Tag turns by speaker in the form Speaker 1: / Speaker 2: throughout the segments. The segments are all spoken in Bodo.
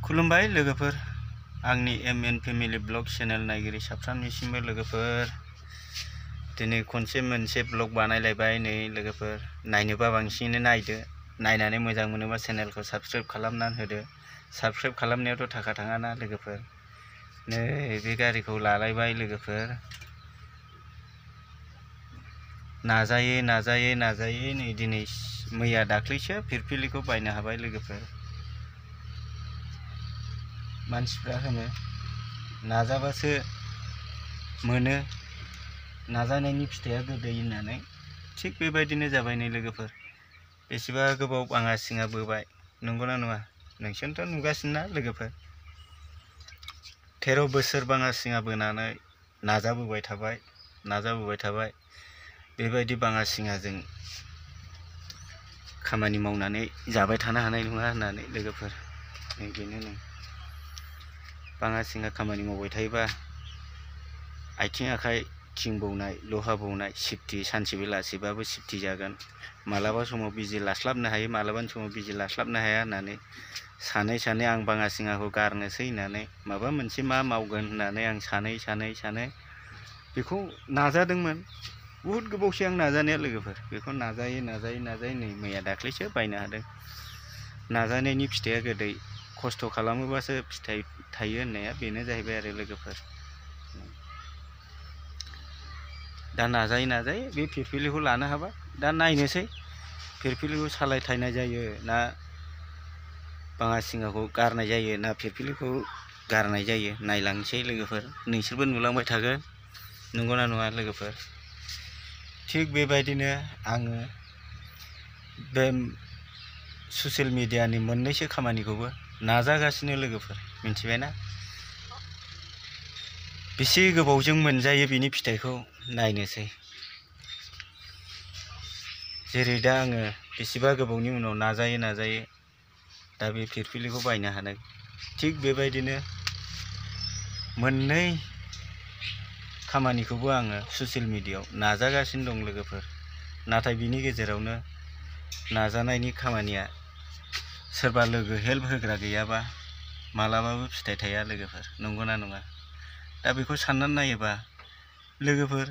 Speaker 1: खुलुमबाय लोगोफोर, आंनि एमएन फेमिलि ब्लग चेनेल नायगिरि साफ्रोमनिसिमबो लोगोफोर। दिनै खनसे मोनसे ब्लग बानायलायबाय। नै लोगोफोर, नायनोबा बांसिनै नायदो, नायनानै मोजां मोनोबा चेनेलखौ साबस्क्राइब खालामनानै होदो। साबस्क्राइब खालामनायावथ' थाखा थाङाना लोगोफोर। नै बे गारिखौ लालायबाय लोगोफोर, नाजायै नै दिनै मैया दाख्लैसो फिरफिलिखौ बायनो हाबाय लोगोफोर। मानसिफ्रा होनो नाजाबासो मोनो, नाजानायनि फिथाइया गोदै होननानै। थिग बेबायदिनो जाबाय नै लोगोफोर। बेसेबा गोबाव बाङा सिङा बोबाय, नंगौना नङा? नोंसोरथ' नुगासिनो ना लोगोफोर। 13 बोसोर बाङा सिङा बोनानै नाजाबोबाय थाबाय। बेबायदि बाङा सिङाजों खामानि मावनानै जाबाय थानो हानाय नङा होननानै लोगोफोर। बेनो बाङा सिङा खामानि मावबाय थायोबा आथिं आखाइ थिं बौनाय, लहा बौनाय, सेफटि सानसे बेलासिबाबो सेफटि जागोन। मालाबा समाव बिजि लास्लाबनो हायो, मालाबानि समाव बिजि लास्लाबनो हाया होननानै सानै आं बाङा सिङाखौ गारनोसै होननानै माबा मोनसे मा मावगोन होननानै आं सानै बेखौ नाजादोंमोन। बुहुद गोबावसै आं नाजानाया लोगोफोर। बेखौ नाजायै नै मैया दाख्लैसो बायनो हादों। नाजानायनि फिथाइया गोदै, खस्थ' खालामोबासो फिथाइ थायो होननाया बेनो जाहैबाय आरो लोगोफोर। दा नाजायै बे फिरफिलिखौ लानो हाबाय। दा नायनोसै फिरफिलिखौ सालायथायनाय जायो ना बाङा सिङाखौ गारनाय जायो ना फिरफिलिखौ गारनाय जायो, नायलांसै लोगोफोर। नोंसोरबो नुलांबाय थागोन, नंगौना नङा लोगोफोर? थिग बेबायदिनो आङो बे ससियेल मिडियानि मोननैसो खामानिखौबो नाजागासिनो लोगोफोर, मिथिबायना? बेसे गोबावजों मोनजायो बिनि फिथाइखौ नायनोसै। जेरै दा आङो बेसेबा गोबावनि उनाव नाजायै दा बे फिरफिलिखौ बायनो हादों। थिग बेबायदिनो मोननै खामानिखौबो आङो ससियेल मिडियायाव नाजागासिनो दं लोगोफोर। नाथाय बिनि गेजेरावनो नाजानायनि खामानिया सोरबा लोगो हेल्प होग्रा गैयाबा मालाबाबो फिथाइ थाया लोगोफोर, नंगौना नङा? दा बेखौ साननानै नायोबा लोगोफोर,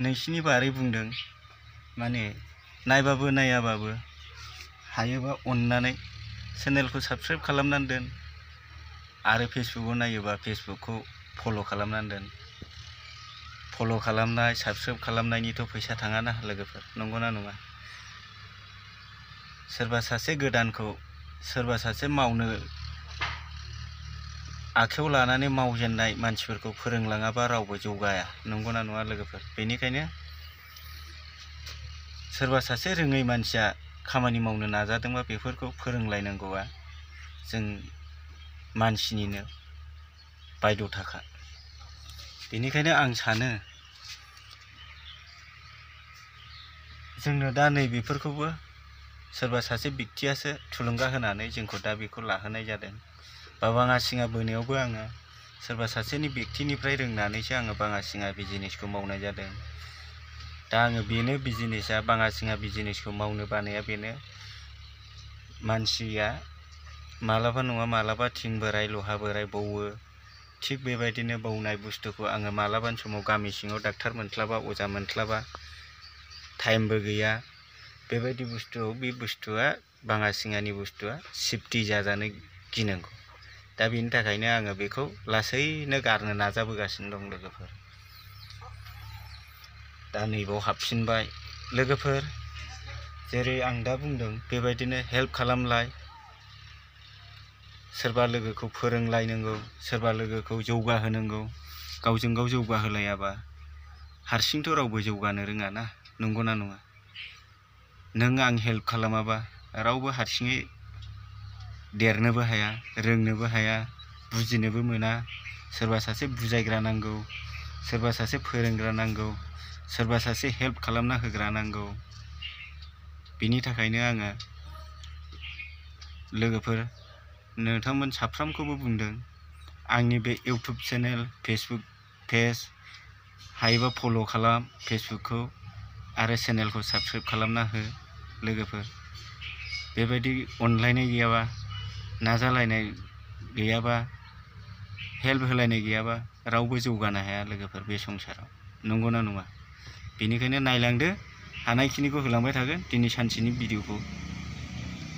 Speaker 1: नोंसिनि बारै बुंदों, माने नायबाबो नायाबाबो हायोबा अननानै चेनेलखौ साबस्क्राइब खालामनानै दोन। आरो फेसबुकाव नायोबा फेसबुकखौ फल' खालामनानै दोन। फल' खालामनाय, साबस्क्राइब खालामनायनिथ' फैसा थाङाना लोगोफोर, नंगौना नङा? सोरबा सासे गोदानखौ सोरबा सासे मावनो आखायाव लानानै मावजेननाय मानसिफोरखौ फोरोंलाङाबा रावबो जौगाया, नंगौना नङा लोगोफोर? बेनिखायनो सोरबा सासे रोङै मानसिया खामानि मावनो नाजादोंबा बेफोरखौ फोरोंलायनांगौआ जों मानसिनिनो बायध'थाखा। बेनिखायनो आं सानो जोंनो दा नैबेफोरखौबो सोरबा सासे बेक्तियासो थुलुंगा होनानै जोंखौ दा बेखौ लाहोनाय जादों। बाङा सिङा बोनायावबो आङो सोरबा सासेनि बेक्तिनिफ्राय रोंनानैसो आङो बाङा सिङा बिजिनेसखौ मावनाय जादों। दा आङो बेनो बिजिनेसा, बाङा सिङा बिजिनेसखौ मावनो बानाया बेनो, मानसिया मालाबा नङा मालाबा थिं बोराय, लहा बोराय बौवो। थिग बेबायदिनो बौनाय बुस्थुखौ आङो मालाबानि समाव गामि सिङाव डाक्टार मोनस्लाबा, अजा मोनस्लाबा, टाइमबो गैया। बेबायदि बुस्थुआव बे बुस्थुआ बाङा सिङानि बुस्थुआ सेफटि जाजानो गिनांगौ। दा बेनि थाखायनो आङो बेखौ लासैनो गारनो नाजाबोगासिनो दं लोगोफोर। दा नैबाव हाबफिनबाय लोगोफोर। जेरै आं दा बुंदों बेबायदिनो हेल्प खालामलाय, सोरबा लोगोखौ फोरोंलायनांगौ, सोरबा लोगोखौ जौगाहोनांगौ। गावजों गाव जौगाहोलायाबा हारसिंथ' रावबो जौगानो रोङा ना, नंगौना नङा? नों आं हेल्प खालामाबा रावबो हारसिङै देरनोबो हाया, रोंनोबो हाया, बुजिनोबो मोना। सोरबा सासे बुजायग्रा नांगौ, सोरबा सासे फोरोंग्रा नांगौ, सोरबा सासे हेल्प खालामना होग्रा नांगौ। बिनि थाखायनो आङो लोगोफोर नोंथांमोन साफ्रोमखौबो बुंदों, आंनि बे इउटुब चेनेल, फेसबुक पेज हायोबा फल' खालाम फेसबुकखौ, आरो चेनेलखौ साबस्क्राइब खालामना हो लोगोफोर। बेबायदि अनलायनाय गैयाबा नाजालायनाय गैयाबा हेल्प होलायनाय गैयाबा रावबो जौगानो हाया लोगोफोर बे संसाराव, नंगौना नङा? बेनिखायनो नायलांदो, हानायखिनिखौ होलांबाय थागोन। दिनै सानसेनि भिडिअखौ